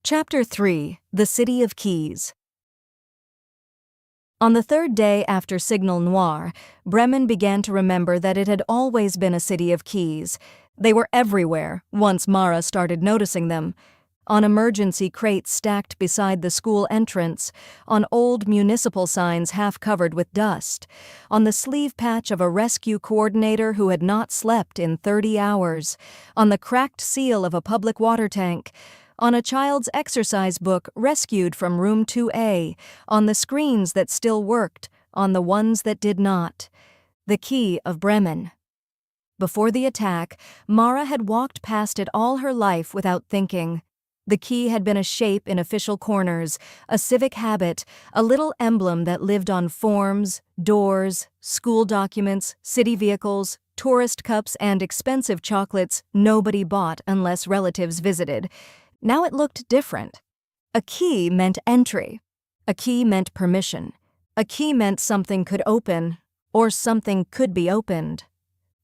Chapter 3: The City of Keys. On the third day after Signal Noir, Bremen began to remember that it had always been a city of keys. They were everywhere, once Mara started noticing them. On emergency crates stacked beside the school entrance, on old municipal signs half covered with dust, on the sleeve patch of a rescue coordinator who had not slept in 30 hours, on the cracked seal of a public water tank, on a child's exercise book rescued from room 2A, on the screens that still worked, on the ones that did not. The key of Bremen. Before the attack, Mara had walked past it all her life without thinking. The key had been a shape in official corners, a civic habit, a little emblem that lived on forms, doors, school documents, city vehicles, tourist cups, and expensive chocolates nobody bought unless relatives visited. Now it looked different. A key meant entry. A key meant permission. A key meant something could open, or something could be opened.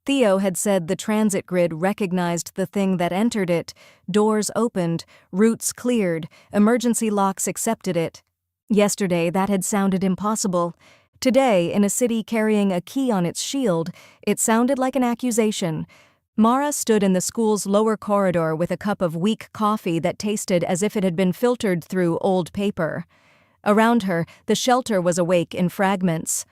Theo had said the transit grid recognized the thing that entered it, doors opened, routes cleared, emergency locks accepted it. Yesterday that had sounded impossible. Today, in a city carrying a key on its shield, it sounded like an accusation. Mara stood in the school's lower corridor with a cup of weak coffee that tasted as if it had been filtered through old paper. Around her, the shelter was awake in fragments.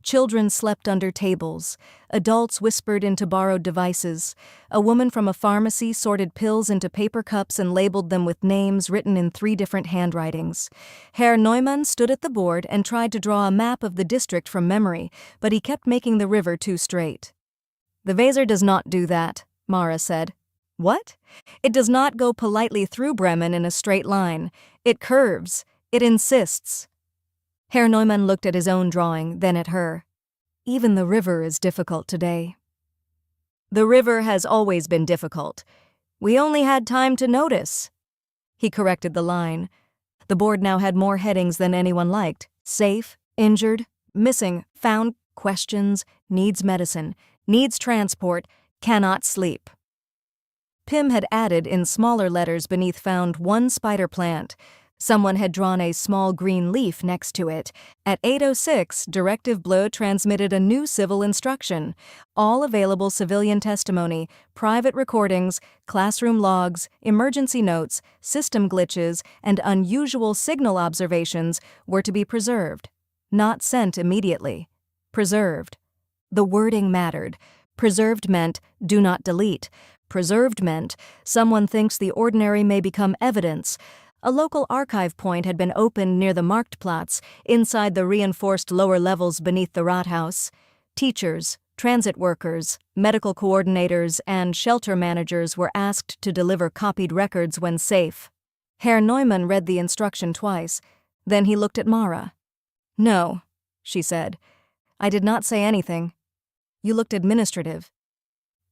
Children slept under tables. Adults whispered into borrowed devices. A woman from a pharmacy sorted pills into paper cups and labeled them with names written in 3 different handwritings. Herr Neumann stood at the board and tried to draw a map of the district from memory, but he kept making the river too straight. "The Weser does not do that," Mara said. "What?" "It does not go politely through Bremen in a straight line. It curves. It insists." Herr Neumann looked at his own drawing, then at her. "Even the river is difficult today." "The river has always been difficult. We only had time to notice." He corrected the line. The board now had more headings than anyone liked. Safe, injured, missing, found, questions, needs medicine, needs transport, cannot sleep. Pim had added in smaller letters beneath found 1 spider plant. Someone had drawn a small green leaf next to it. At 8:06, Directive Bleu transmitted a new civil instruction. All available civilian testimony, private recordings, classroom logs, emergency notes, system glitches, and unusual signal observations were to be preserved. Not sent immediately. Preserved. The wording mattered. Preserved meant, do not delete. Preserved meant, someone thinks the ordinary may become evidence. A local archive point had been opened near the Marktplatz, inside the reinforced lower levels beneath the Rathaus. Teachers, transit workers, medical coordinators, and shelter managers were asked to deliver copied records when safe. Herr Neumann read the instruction twice. Then he looked at Mara. "No," she said. "I did not say anything. You looked administrative.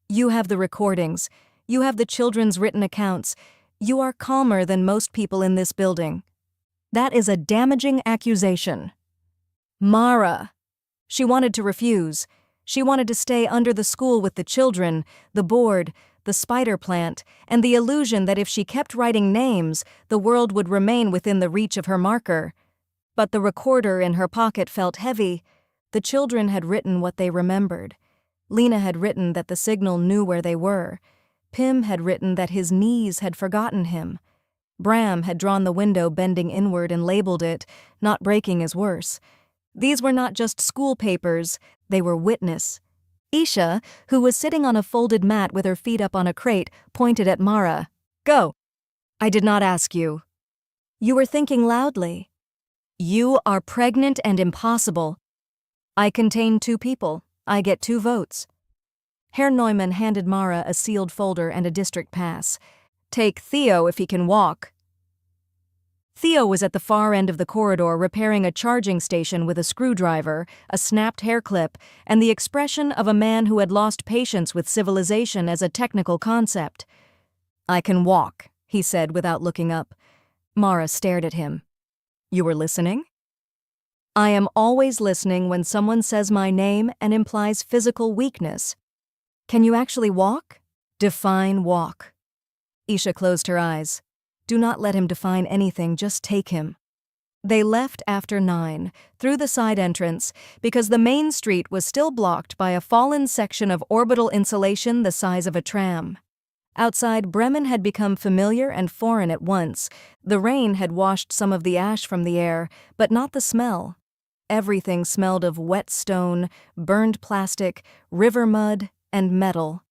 You have the recordings. You have the children's written accounts. You are calmer than most people in this building. That is a damaging accusation." Mara! She wanted to refuse. She wanted to stay under the school with the children, the board, the spider plant, and the illusion that if she kept writing names, the world would remain within the reach of her marker. But the recorder in her pocket felt heavy. The children had written what they remembered. Lena had written that the signal knew where they were. Pim had written that his knees had forgotten him. Bram had drawn the window bending inward and labeled it, "Not breaking is worse." These were not just school papers, they were witness. Isha, who was sitting on a folded mat with her feet up on a crate, pointed at Mara. "Go." "I did not ask you." "You were thinking loudly." "You are pregnant and impossible." "I contain 2 people. I get 2 votes." Herr Neumann handed Mara a sealed folder and a district pass. "Take Theo if he can walk." Theo was at the far end of the corridor repairing a charging station with a screwdriver, a snapped hair clip, and the expression of a man who had lost patience with civilization as a technical concept. "I can walk," he said without looking up. Mara stared at him. "You were listening?" "I am always listening when someone says my name and implies physical weakness." "Can you actually walk?" "Define walk." Isha closed her eyes. Do not let him define anything, just take him." They left after 9, through the side entrance, because the main street was still blocked by a fallen section of orbital insulation the size of a tram. Outside, Bremen had become familiar and foreign at once. The rain had washed some of the ash from the air, but not the smell. Everything smelled of wet stone, burned plastic, river mud, and metal.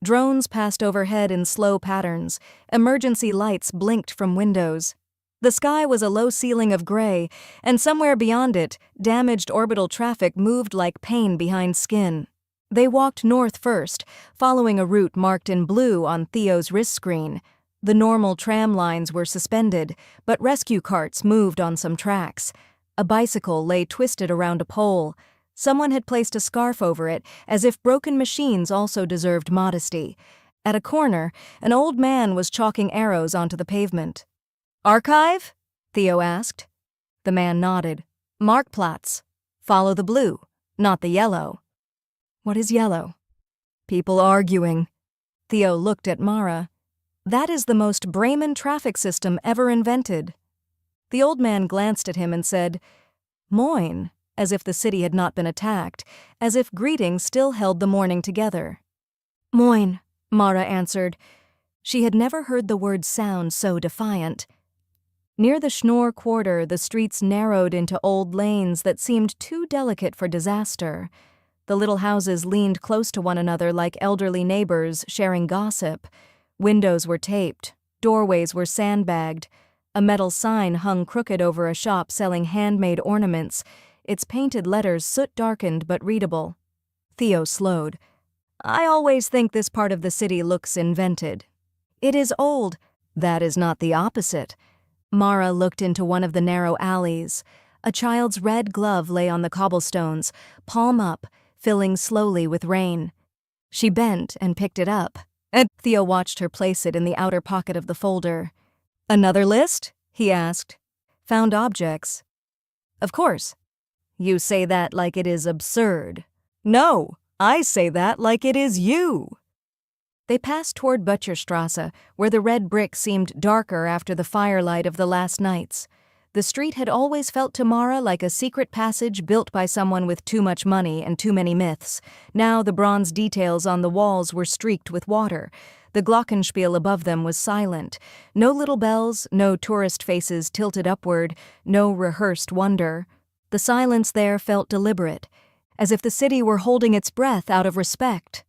Drones passed overhead in slow patterns. Emergency lights blinked from windows. The sky was a low ceiling of gray, and somewhere beyond it, damaged orbital traffic moved like pain behind skin. They walked north first, following a route marked in blue on Theo's wrist screen. The normal tram lines were suspended, but rescue carts moved on some tracks. A bicycle lay twisted around a pole. Someone had placed a scarf over it, as if broken machines also deserved modesty. At a corner, an old man was chalking arrows onto the pavement. "Archive?" Theo asked. The man nodded. "Marktplatz. Follow the blue, not the yellow." "What is yellow?" "People arguing." Theo looked at Mara. "That is the most Bremen traffic system ever invented." The old man glanced at him and said, "Moin," as if the city had not been attacked, as if greetings still held the morning together. "Moin," Mara answered. She had never heard the word sound so defiant. Near the Schnorr quarter, the streets narrowed into old lanes that seemed too delicate for disaster. The little houses leaned close to one another like elderly neighbors sharing gossip. Windows were taped, doorways were sandbagged. A metal sign hung crooked over a shop selling handmade ornaments, its painted letters soot-darkened but readable. Theo slowed. "I always think this part of the city looks invented." "It is old." "That is not the opposite." Mara looked into one of the narrow alleys. A child's red glove lay on the cobblestones, palm up, filling slowly with rain. She bent and picked it up, and Theo watched her place it in the outer pocket of the folder. "Another list?" he asked. "Found objects." "Of course." "You say that like it is absurd." "No, I say that like it is you." They passed toward Butcherstrasse, where the red brick seemed darker after the firelight of the last nights. The street had always felt to Mara like a secret passage built by someone with too much money and too many myths. Now the bronze details on the walls were streaked with water. The glockenspiel above them was silent. No little bells, no tourist faces tilted upward, no rehearsed wonder. The silence there felt deliberate, as if the city were holding its breath out of respect.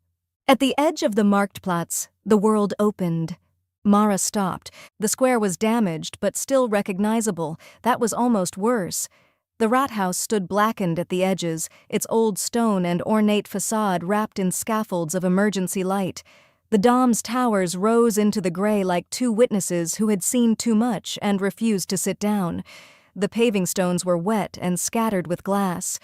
At the edge of the Marktplatz, the world opened. Mara stopped. The square was damaged, but still recognizable. That was almost worse. The Rathaus stood blackened at the edges, its old stone and ornate facade wrapped in scaffolds of emergency light. The Dom's towers rose into the gray like two witnesses who had seen too much and refused to sit down. The paving stones were wet and scattered with glass.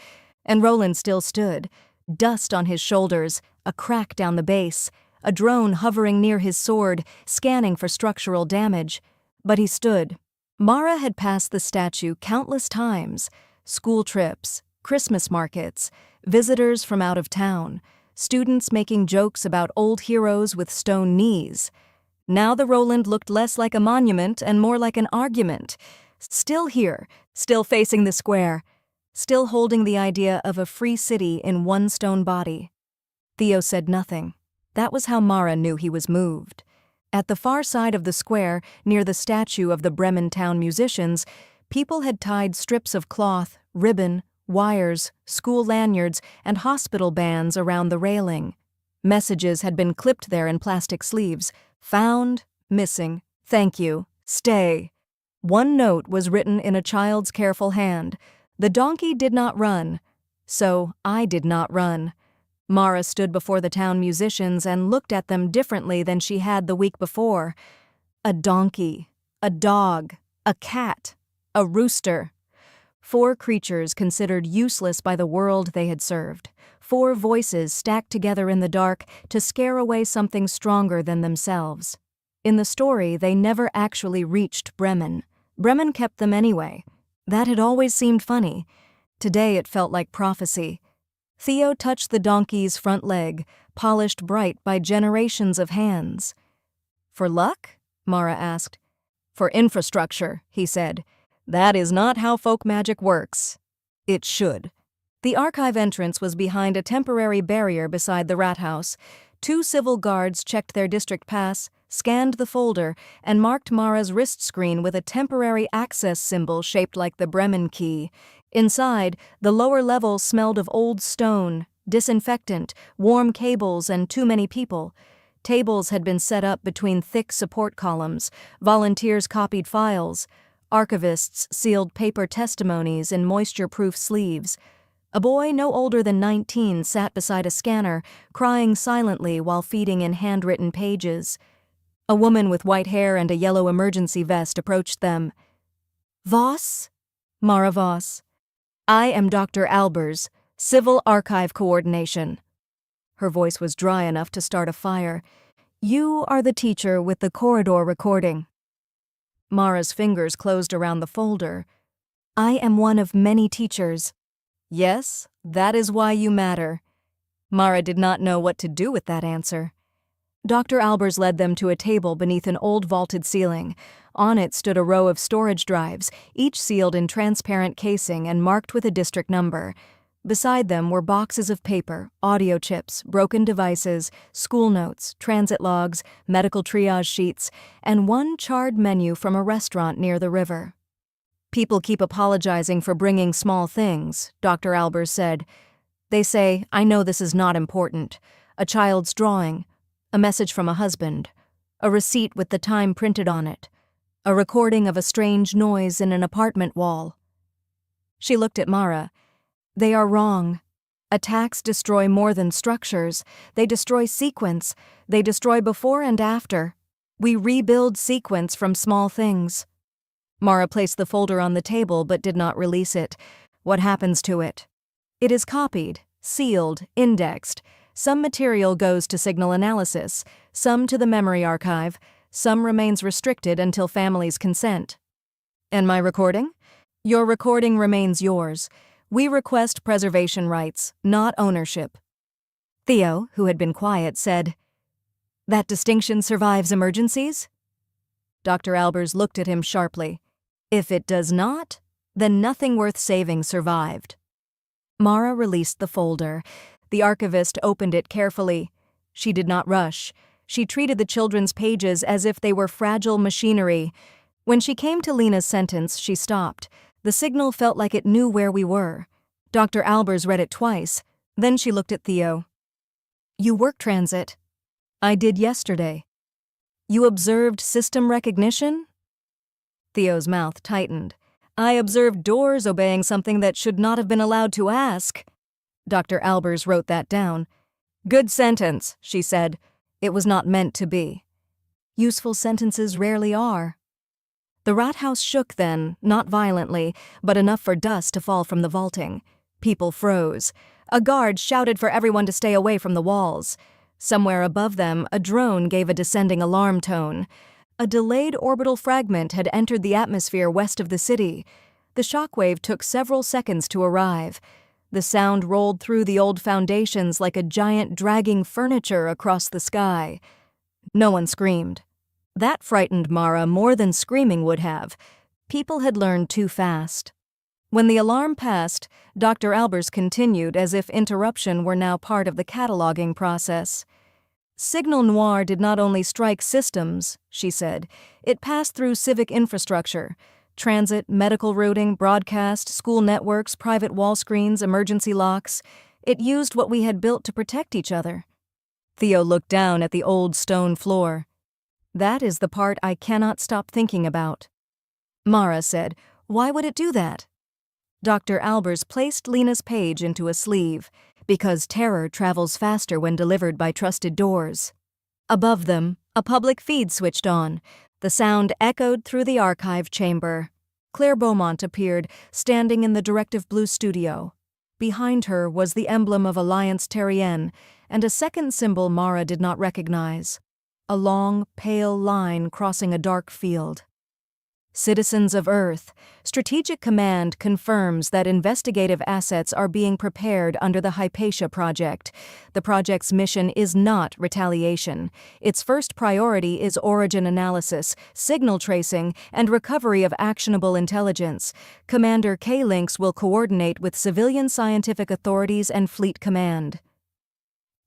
And Roland still stood, dust on his shoulders, a crack down the base, a drone hovering near his sword, scanning for structural damage. But he stood. Mara had passed the statue countless times. School trips, Christmas markets, visitors from out of town, students making jokes about old heroes with stone knees. Now the Roland looked less like a monument and more like an argument. Still here, still facing the square, still holding the idea of a free city in one stone body. Theo said nothing. That was how Mara knew he was moved. At the far side of the square, near the statue of the Bremen town musicians, people had tied strips of cloth, ribbon, wires, school lanyards, and hospital bands around the railing. Messages had been clipped there in plastic sleeves. Found, missing, thank you, stay. One note was written in a child's careful hand. The donkey did not run, so I did not run. Mara stood before the town musicians and looked at them differently than she had the week before. A donkey, a dog, a cat, a rooster. 4 creatures considered useless by the world they had served. 4 voices stacked together in the dark to scare away something stronger than themselves. In the story, they never actually reached Bremen. Bremen kept them anyway. That had always seemed funny. Today it felt like prophecy. Theo touched the donkey's front leg, polished bright by generations of hands. "For luck?" Mara asked. For infrastructure, he said. That is not how folk magic works. It should. The archive entrance was behind a temporary barrier beside the rat house. 2 civil guards checked their district pass, scanned the folder, and marked Mara's wrist screen with a temporary access symbol shaped like the Bremen key. Inside, the lower level smelled of old stone, disinfectant, warm cables, and too many people. Tables had been set up between thick support columns. Volunteers copied files. Archivists sealed paper testimonies in moisture-proof sleeves. A boy no older than 19 sat beside a scanner, crying silently while feeding in handwritten pages. A woman with white hair and a yellow emergency vest approached them. "Voss?" "Mara Voss. I am Dr. Albers, Civil Archive Coordination." Her voice was dry enough to start a fire. "You are the teacher with the corridor recording." Mara's fingers closed around the folder. "I am one of many teachers." "Yes, that is why you matter." Mara did not know what to do with that answer. Dr. Albers led them to a table beneath an old vaulted ceiling. On it stood a row of storage drives, each sealed in transparent casing and marked with a district number. Beside them were boxes of paper, audio chips, broken devices, school notes, transit logs, medical triage sheets, and one charred menu from a restaurant near the river. "People keep apologizing for bringing small things," Dr. Albers said. "They say, I know this is not important. A child's drawing, a message from a husband, a receipt with the time printed on it, a recording of a strange noise in an apartment wall." She looked at Mara. "They are wrong. Attacks destroy more than structures. They destroy sequence. They destroy before and after. We rebuild sequence from small things." Mara placed the folder on the table but did not release it. "What happens to it?" "It is copied, sealed, indexed. Some material goes to signal analysis, some to the memory archive, some remains restricted until families consent." "And my recording?" "Your recording remains yours. We request preservation rights, not ownership." Theo, who had been quiet, said, "That distinction survives emergencies?" Dr. Albers looked at him sharply. "If it does not, then nothing worth saving survived." Mara released the folder. The archivist opened it carefully. She did not rush. She treated the children's pages as if they were fragile machinery. When she came to Lena's sentence, she stopped. The signal felt like it knew where we were. Dr. Albers read it twice. Then she looked at Theo. "You work transit." "I did yesterday." "You observed system recognition?" Theo's mouth tightened. "I observed doors obeying something that should not have been allowed to ask." Dr. Albers wrote that down. "Good sentence," she said. "It was not meant to be." Useful sentences rarely are. The rat house shook then, not violently, but enough for dust to fall from the vaulting. People froze. A guard shouted for everyone to stay away from the walls. Somewhere above them, a drone gave a descending alarm tone. A delayed orbital fragment had entered the atmosphere west of the city. The shockwave took several seconds to arrive. The sound rolled through the old foundations like a giant dragging furniture across the sky. No one screamed. That frightened Mara more than screaming would have. People had learned too fast. When the alarm passed, Dr. Albers continued as if interruption were now part of the cataloging process. "Signal Noir did not only strike systems," she said. "It passed through civic infrastructure. Transit, medical routing, broadcast, school networks, private wall screens, emergency locks. It used what we had built to protect each other." Theo looked down at the old stone floor. "That is the part I cannot stop thinking about." Mara said, "Why would it do that?" Dr. Albers placed Lena's page into a sleeve, because terror travels faster when delivered by trusted doors. Above them, a public feed switched on. The sound echoed through the archive chamber. Claire Beaumont appeared, standing in the Directive Blue studio. Behind her was the emblem of Alliance Terrienne, and a second symbol Mara did not recognize. A long, pale line crossing a dark field. Citizens of Earth, Strategic Command confirms that investigative assets are being prepared under the Hypatia project. The project's mission is not retaliation. Its first priority is origin analysis, signal tracing, and recovery of actionable intelligence. Commander K-Lynx will coordinate with civilian scientific authorities and Fleet Command.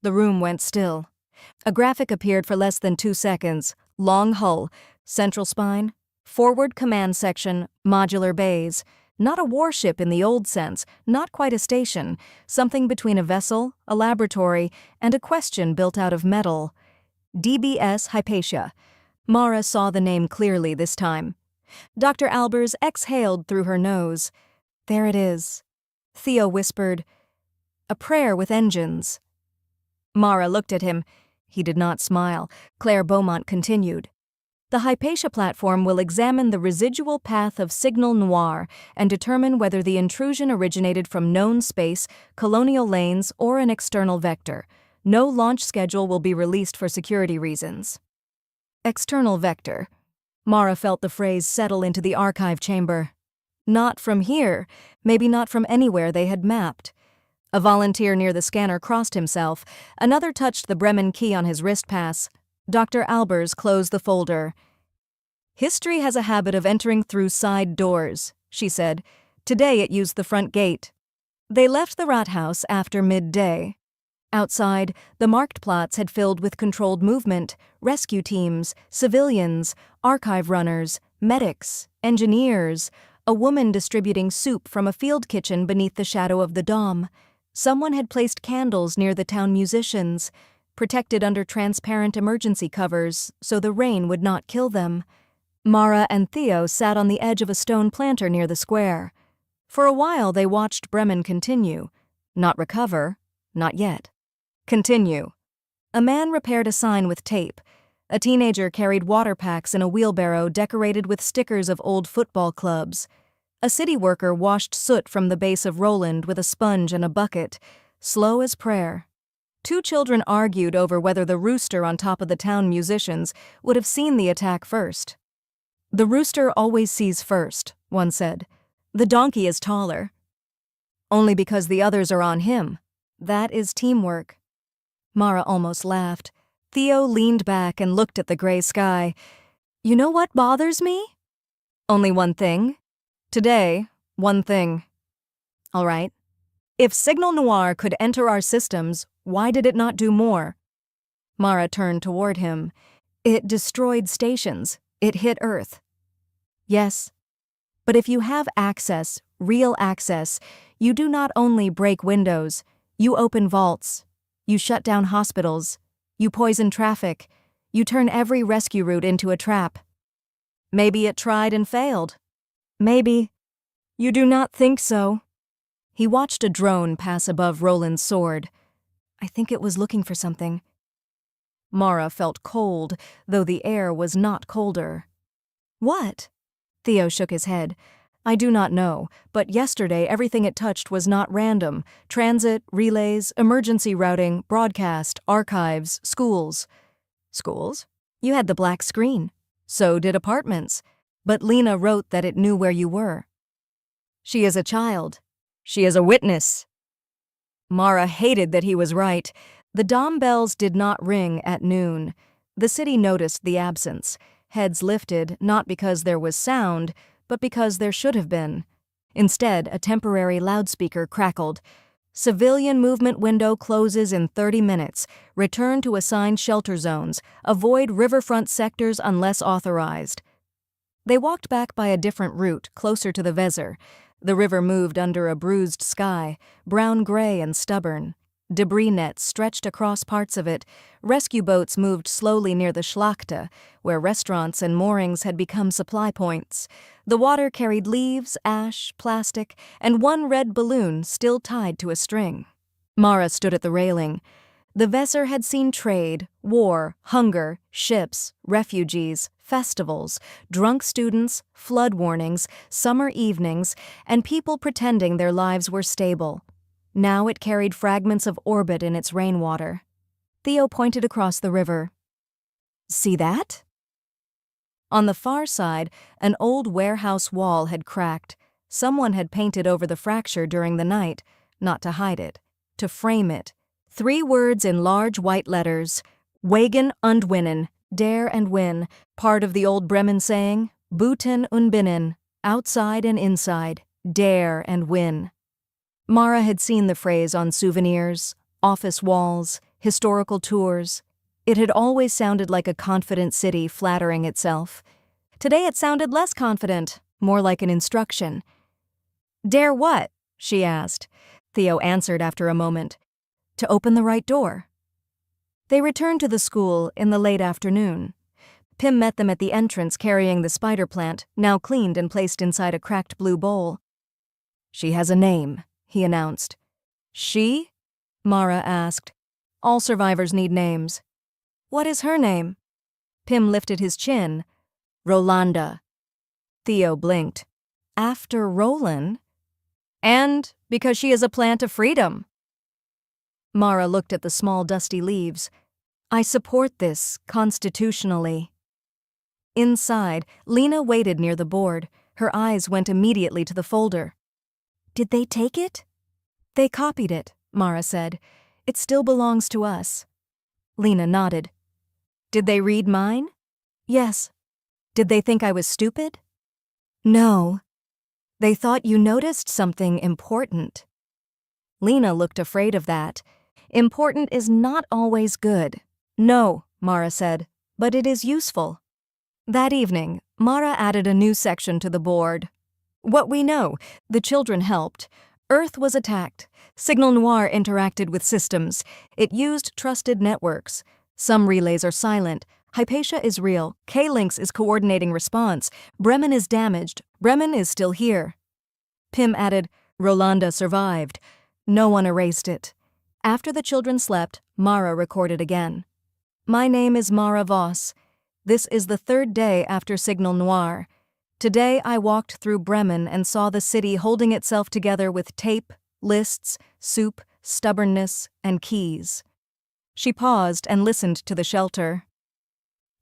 The room went still. A graphic appeared for less than 2 seconds. Long hull, central spine, forward command section, modular bays. Not a warship in the old sense, not quite a station, something between a vessel, a laboratory, and a question built out of metal. DBS Hypatia. Mara saw the name clearly this time. Dr. Albers exhaled through her nose. There it is. Theo whispered, "A prayer with engines." Mara looked at him. He did not smile. Claire Beaumont continued. The Hypatia platform will examine the residual path of signal Noir and determine whether the intrusion originated from known space, colonial lanes, or an external vector. No launch schedule will be released for security reasons. External vector. Mara felt the phrase settle into the archive chamber. Not from here, maybe not from anywhere they had mapped. A volunteer near the scanner crossed himself. Another touched the Bremen key on his wrist pass. Dr. Albers closed the folder. "History has a habit of entering through side doors," she said. "Today it used the front gate." They left the rat house after midday. Outside, the marked plots had filled with controlled movement, rescue teams, civilians, archive runners, medics, engineers, a woman distributing soup from a field kitchen beneath the shadow of the dome. Someone had placed candles near the town musicians, protected under transparent emergency covers so the rain would not kill them. Mara and Theo sat on the edge of a stone planter near the square. For a while they watched Bremen continue. Not recover, not yet. Continue. A man repaired a sign with tape. A teenager carried water packs in a wheelbarrow decorated with stickers of old football clubs. A city worker washed soot from the base of Roland with a sponge and a bucket, slow as prayer. 2 children argued over whether the rooster on top of the town musicians would have seen the attack first. "The rooster always sees first," one said. "The donkey is taller." "Only because the others are on him. That is teamwork." Mara almost laughed. Theo leaned back and looked at the gray sky. "You know what bothers me?" "Only one thing?" "Today, one thing." "All right. If Signal Noir could enter our systems, why did it not do more?" Mara turned toward him. "It destroyed stations. It hit Earth." "Yes. But if you have access, real access, you do not only break windows, you open vaults, you shut down hospitals, you poison traffic, you turn every rescue route into a trap." "Maybe it tried and failed." "Maybe." "You do not think so?" He watched a drone pass above Roland's sword. "I think it was looking for something." Mara felt cold, though the air was not colder. "What?" Theo shook his head. "I do not know, but yesterday everything it touched was not random. Transit, relays, emergency routing, broadcast, archives, schools." "Schools? You had the black screen. So did apartments. But Lena wrote that it knew where you were." "She is a child. She is a witness." Mara hated that he was right. The dom bells did not ring at noon. The city noticed the absence. Heads lifted, not because there was sound, but because there should have been. Instead, a temporary loudspeaker crackled. "Civilian movement window closes in 30 minutes. Return to assigned shelter zones. Avoid riverfront sectors unless authorized." They walked back by a different route, closer to the Weser. The river moved under a bruised sky, brown-gray and stubborn. Debris nets stretched across parts of it. Rescue boats moved slowly near the Schlachte, where restaurants and moorings had become supply points. The water carried leaves, ash, plastic, and one red balloon still tied to a string. Mara stood at the railing. The Weser had seen trade, war, hunger, ships, refugees, festivals, drunk students, flood warnings, summer evenings, and people pretending their lives were stable. Now it carried fragments of orbit in its rainwater. Theo pointed across the river. "See that?" On the far side, an old warehouse wall had cracked. Someone had painted over the fracture during the night, not to hide it, to frame it. 3 words in large white letters: Wagen und Winnen, dare and win, part of the old Bremen saying, Buiten und binnen, outside and inside, dare and win. Mara had seen the phrase on souvenirs, office walls, historical tours. It had always sounded like a confident city flattering itself. Today it sounded less confident, more like an instruction. Dare what? She asked. Theo answered after a moment. To open the right door. They returned to the school in the late afternoon. Pim met them at the entrance carrying the spider plant, now cleaned and placed inside a cracked blue bowl. She has a name, he announced. She? Mara asked. All survivors need names. What is her name? Pim lifted his chin. Rolanda. Theo blinked. After Roland? And because she is a plant of freedom. Mara looked at the small dusty leaves. I support this, constitutionally. Inside, Lena waited near the board. Her eyes went immediately to the folder. Did they take it? They copied it, Mara said. It still belongs to us. Lena nodded. Did they read mine? Yes. Did they think I was stupid? No. They thought you noticed something important. Lena looked afraid of that. Important is not always good. No, Mara said, but it is useful. That evening, Mara added a new section to the board. What we know, the children helped. Earth was attacked. Signal Noir interacted with systems. It used trusted networks. Some relays are silent. Hypatia is real. K-Lynx is coordinating response. Bremen is damaged. Bremen is still here. Pim added, Rolanda survived. No one erased it. After the children slept, Mara recorded again. My name is Mara Voss. This is the 3rd day after Signal Noir. Today I walked through Bremen and saw the city holding itself together with tape, lists, soup, stubbornness, and keys. She paused and listened to the shelter.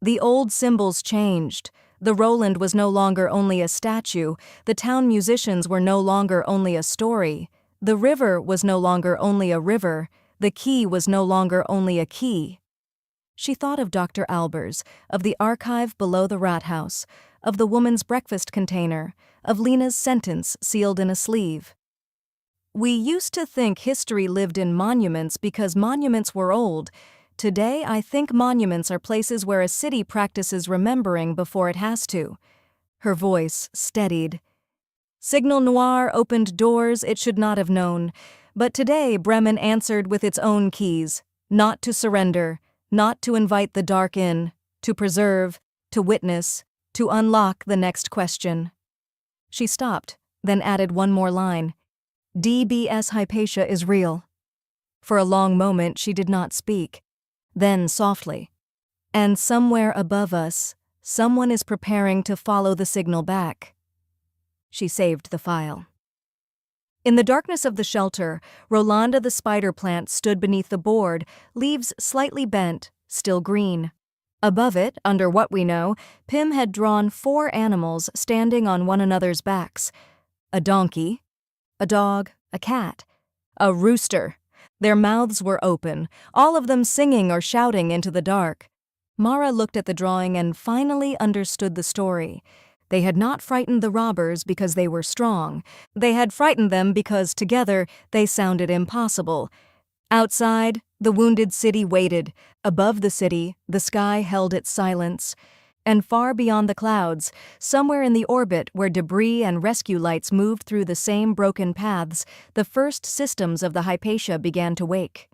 The old symbols changed. The Roland was no longer only a statue. The town musicians were no longer only a story. The river was no longer only a river. The key was no longer only a key. She thought of Dr. Albers, of the archive below the rat house, of the woman's breakfast container, of Lena's sentence sealed in a sleeve. We used to think history lived in monuments because monuments were old. Today, I think monuments are places where a city practices remembering before it has to. Her voice steadied. Signal Noir opened doors it should not have known, but today Bremen answered with its own keys, not to surrender, not to invite the dark in, to preserve, to witness, to unlock the next question. She stopped, then added one more line. DBS Hypatia is real. For a long moment she did not speak. Then softly. And somewhere above us, someone is preparing to follow the signal back. She saved the file. In the darkness of the shelter, Rolanda the spider plant stood beneath the board, leaves slightly bent, still green. Above it, under what we know, Pim had drawn 4 animals standing on one another's backs. A donkey, a dog, a cat, a rooster. Their mouths were open, all of them singing or shouting into the dark. Mara looked at the drawing and finally understood the story. They had not frightened the robbers because they were strong. They had frightened them because, together, they sounded impossible. Outside, the wounded city waited. Above the city, the sky held its silence. And far beyond the clouds, somewhere in the orbit where debris and rescue lights moved through the same broken paths, the first systems of the Hypatia began to wake.